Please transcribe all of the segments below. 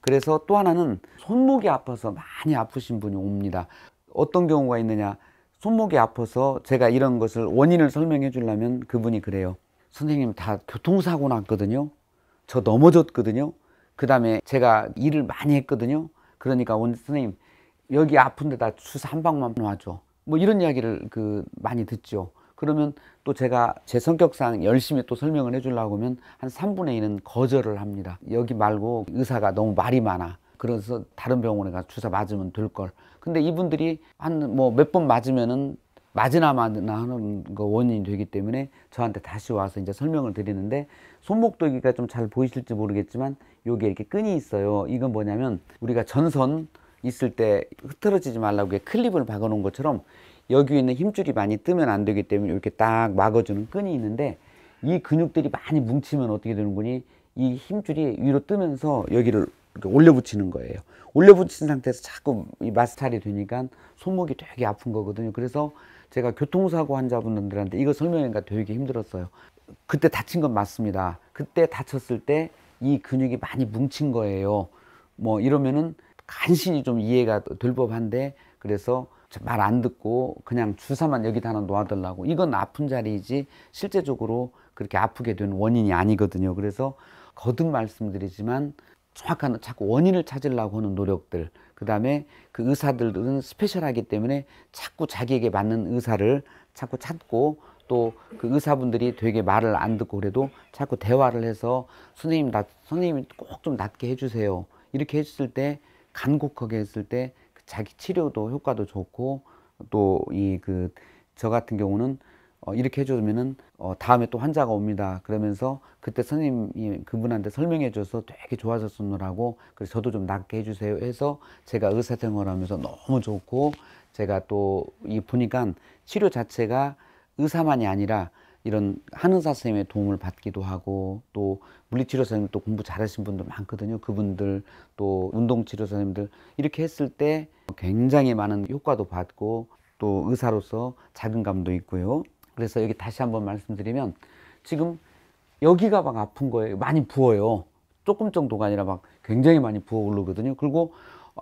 그래서 또 하나는 손목이 아파서 많이 아프신 분이 옵니다. 어떤 경우가 있느냐, 손목이 아파서 제가 이런 것을 원인을 설명해 주려면 그분이 그래요. 선생님, 다 교통사고 났거든요. 저 넘어졌거든요. 그 다음에 제가 일을 많이 했거든요. 그러니까 선생님, 여기 아픈 데다 주사 한 방만 놔줘. 뭐 이런 이야기를 많이 듣죠. 그러면 또 제가 제 성격상 열심히 또 설명을 해주려고 하면 한 3분의 1은 거절을 합니다. 여기 말고 의사가 너무 말이 많아. 그래서 다른 병원에 가서 주사 맞으면 될 걸. 근데 이분들이 한 뭐 몇 번 맞으면은 맞으나 마나 하는 거 원인이 되기 때문에 저한테 다시 와서 이제 설명을 드리는데, 손목도 여기가 좀 잘 보이실지 모르겠지만 여기에 이렇게 끈이 있어요. 이건 뭐냐면 우리가 전선 있을 때 흐트러지지 말라고 클립을 박아 놓은 것처럼 여기 있는 힘줄이 많이 뜨면 안 되기 때문에 이렇게 딱 막아주는 끈이 있는데, 이 근육들이 많이 뭉치면 어떻게 되는 거니, 이 힘줄이 위로 뜨면서 여기를 이렇게 올려 붙이는 거예요. 올려 붙인 상태에서 자꾸 이 마찰이 되니까 손목이 되게 아픈 거거든요. 그래서 제가 교통사고 환자분들한테 이거 설명하기가 되게 힘들었어요. 그때 다친 건 맞습니다. 그때 다쳤을 때 이 근육이 많이 뭉친 거예요. 뭐 이러면은 간신히 좀 이해가 될 법한데, 그래서 말 안 듣고 그냥 주사만 여기다 하나 놓아달라고, 이건 아픈 자리이지 실제적으로 그렇게 아프게 된 원인이 아니거든요. 그래서 거듭 말씀드리지만 정확한 자꾸 원인을 찾으려고 하는 노력들, 그 다음에 그 의사들은 스페셜하기 때문에 자꾸 자기에게 맞는 의사를 자꾸 찾고, 또 그 의사분들이 되게 말을 안 듣고 그래도 자꾸 대화를 해서 선생님이 꼭 좀 낫게 해주세요, 이렇게 했을 때, 간곡하게 했을 때 자기 치료도 효과도 좋고, 또 저 같은 경우는 이렇게 해주면은 다음에 또 환자가 옵니다. 그러면서 그때 선생님이 그분한테 설명해 줘서 되게 좋아졌었느라고, 그래서 저도 좀 낫게 해주세요 해서 제가 의사 생활하면서 너무 좋고, 제가 또 보니까 치료 자체가 의사만이 아니라 이런 한의사 선생님의 도움을 받기도 하고, 또 물리치료 선생님 또 공부 잘하신 분들 많거든요. 그분들, 또 운동치료 선생님들, 이렇게 했을 때 굉장히 많은 효과도 받고, 또 의사로서 자긍감도 있고요. 그래서 여기 다시 한번 말씀드리면, 지금 여기가 막 아픈 거예요. 많이 부어요. 조금 정도가 아니라 막 굉장히 많이 부어 오르거든요. 그리고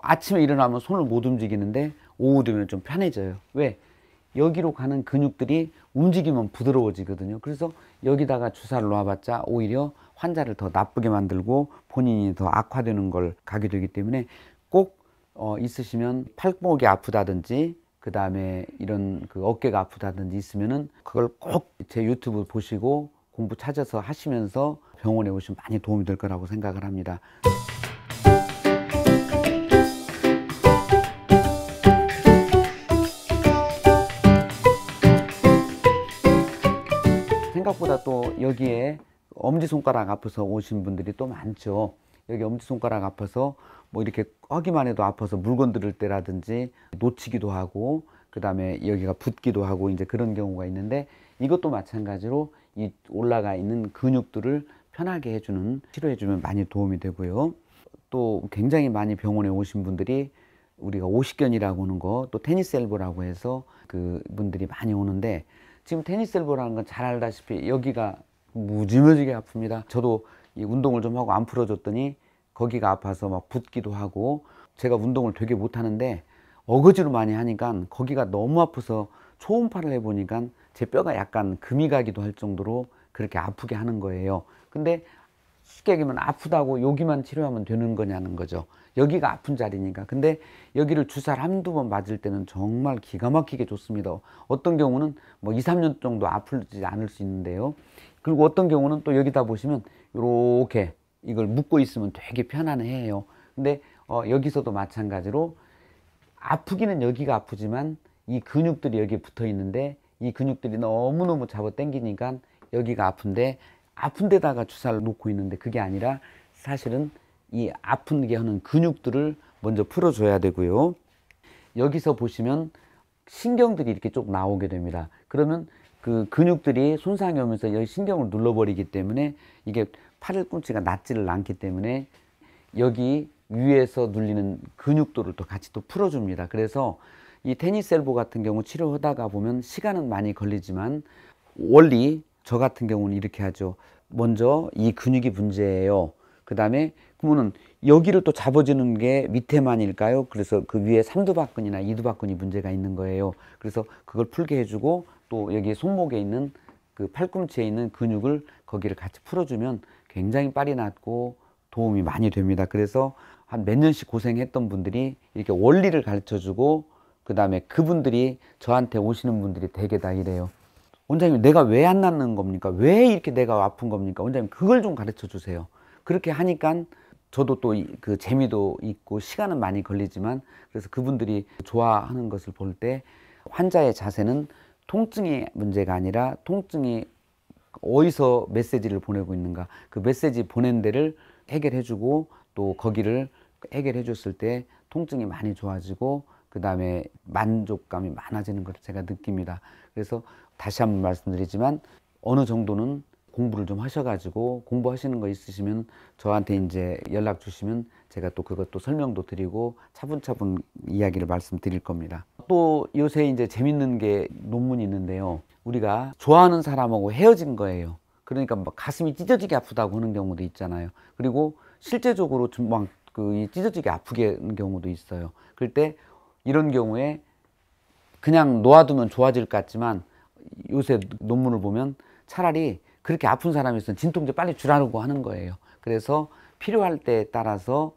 아침에 일어나면 손을 못 움직이는데 오후 되면 좀 편해져요. 왜? 여기로 가는 근육들이 움직이면 부드러워지거든요. 그래서 여기다가 주사를 놔봤자 오히려 환자를 더 나쁘게 만들고 본인이 더 악화되는 걸 가게 되기 때문에, 꼭 있으시면 팔목이 아프다든지, 그 다음에 이런 어깨가 아프다든지 있으면은 그걸 꼭 제 유튜브 보시고 공부 찾아서 하시면서 병원에 오시면 많이 도움이 될 거라고 생각을 합니다. 생각보다 또 여기에 엄지손가락 아파서 오신 분들이 또 많죠. 여기 엄지손가락 아파서 뭐 이렇게 하기만 해도 아파서 물건 들을 때라든지 놓치기도 하고, 그 다음에 여기가 붓기도 하고 이제 그런 경우가 있는데, 이것도 마찬가지로 이 올라가 있는 근육들을 편하게 해주는, 치료해주면 많이 도움이 되고요. 또 굉장히 많이 병원에 오신 분들이 우리가 오십견이라고 하는 거, 또 테니스 엘보라고 해서 그 분들이 많이 오는데, 지금 테니스 엘보라는 건 잘 알다시피 여기가 무지무지게 아픕니다. 저도 이 운동을 좀 하고 안 풀어줬더니 거기가 아파서 막 붓기도 하고, 제가 운동을 되게 못하는데 어거지로 많이 하니까 거기가 너무 아파서 초음파를 해보니까 제 뼈가 약간 금이 가기도 할 정도로 그렇게 아프게 하는 거예요. 근데 쉽게 얘기하면 아프다고 여기만 치료하면 되는 거냐는 거죠. 여기가 아픈 자리니까. 근데 여기를 주사를 한두 번 맞을 때는 정말 기가 막히게 좋습니다. 어떤 경우는 뭐 2, 3년 정도 아프지 않을 수 있는데요. 그리고 어떤 경우는 또 여기다 보시면 이렇게 이걸 묶고 있으면 되게 편안해요. 근데 여기서도 마찬가지로 아프기는 여기가 아프지만 이 근육들이 여기에 붙어 있는데, 이 근육들이 너무너무 잡아 당기니까 여기가 아픈데, 아픈 데다가 주사를 놓고 있는데 그게 아니라 사실은 이 아프게 하는 근육들을 먼저 풀어줘야 되고요. 여기서 보시면 신경들이 이렇게 쭉 나오게 됩니다. 그러면 그 근육들이 손상이 오면서 여기 신경을 눌러버리기 때문에 이게 팔꿈치가 낫지를 않기 때문에 여기 위에서 눌리는 근육들을 또 같이 또 풀어줍니다. 그래서 이 테니스 엘보 같은 경우 치료하다가 보면 시간은 많이 걸리지만, 원리 저 같은 경우는 이렇게 하죠. 먼저 이 근육이 문제예요. 그 다음에 그러면은 여기를 또 잡아주는 게 밑에만일까요? 그래서 그 위에 삼두박근이나 이두박근이 문제가 있는 거예요. 그래서 그걸 풀게 해주고 또 여기 손목에 있는 그 팔꿈치에 있는 근육을 거기를 같이 풀어주면 굉장히 빨이 낫고 도움이 많이 됩니다. 그래서 한 몇 년씩 고생했던 분들이 이렇게 원리를 가르쳐 주고 그 다음에 그분들이 저한테 오시는 분들이 대개 다 이래요. 원장님, 내가 왜 안 낫는 겁니까? 왜 이렇게 내가 아픈 겁니까? 원장님, 그걸 좀 가르쳐 주세요. 그렇게 하니까 저도 또 그 재미도 있고 시간은 많이 걸리지만 그래서 그분들이 좋아하는 것을 볼 때 환자의 자세는 통증이 문제가 아니라 통증이 어디서 메시지를 보내고 있는가, 그 메시지 보낸 데를 해결해 주고 또 거기를 해결해 줬을 때 통증이 많이 좋아지고 그 다음에 만족감이 많아지는 것을 제가 느낍니다. 그래서 다시 한번 말씀드리지만 어느 정도는 공부를 좀 하셔가지고 공부하시는 거 있으시면 저한테 이제 연락 주시면 제가 또 그것도 설명도 드리고 차분차분 이야기를 말씀드릴 겁니다. 또 요새 이제 재밌는 게 논문이 있는데요. 우리가 좋아하는 사람하고 헤어진 거예요. 그러니까 막 가슴이 찢어지게 아프다고 하는 경우도 있잖아요. 그리고 실제적으로 좀 막 그 찢어지게 아프게 하는 경우도 있어요. 그럴 때 이런 경우에 그냥 놓아두면 좋아질 것 같지만 요새 논문을 보면 차라리 그렇게 아픈 사람이 있으면 진통제 빨리 주라고 하는 거예요. 그래서 필요할 때에 따라서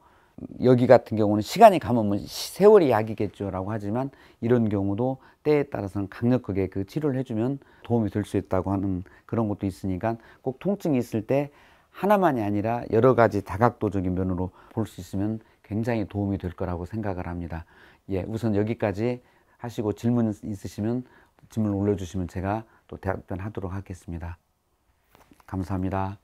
여기 같은 경우는 시간이 가면 뭐 세월이 약이겠죠라고 하지만 이런 경우도 때에 따라서는 강력하게 그 치료를 해주면 도움이 될 수 있다고 하는 그런 것도 있으니까 꼭 통증이 있을 때 하나만이 아니라 여러 가지 다각도적인 면으로 볼 수 있으면 굉장히 도움이 될 거라고 생각을 합니다. 예, 우선 여기까지 하시고 질문 있으시면 질문 올려주시면 제가 또 답변하도록 하겠습니다. 감사합니다.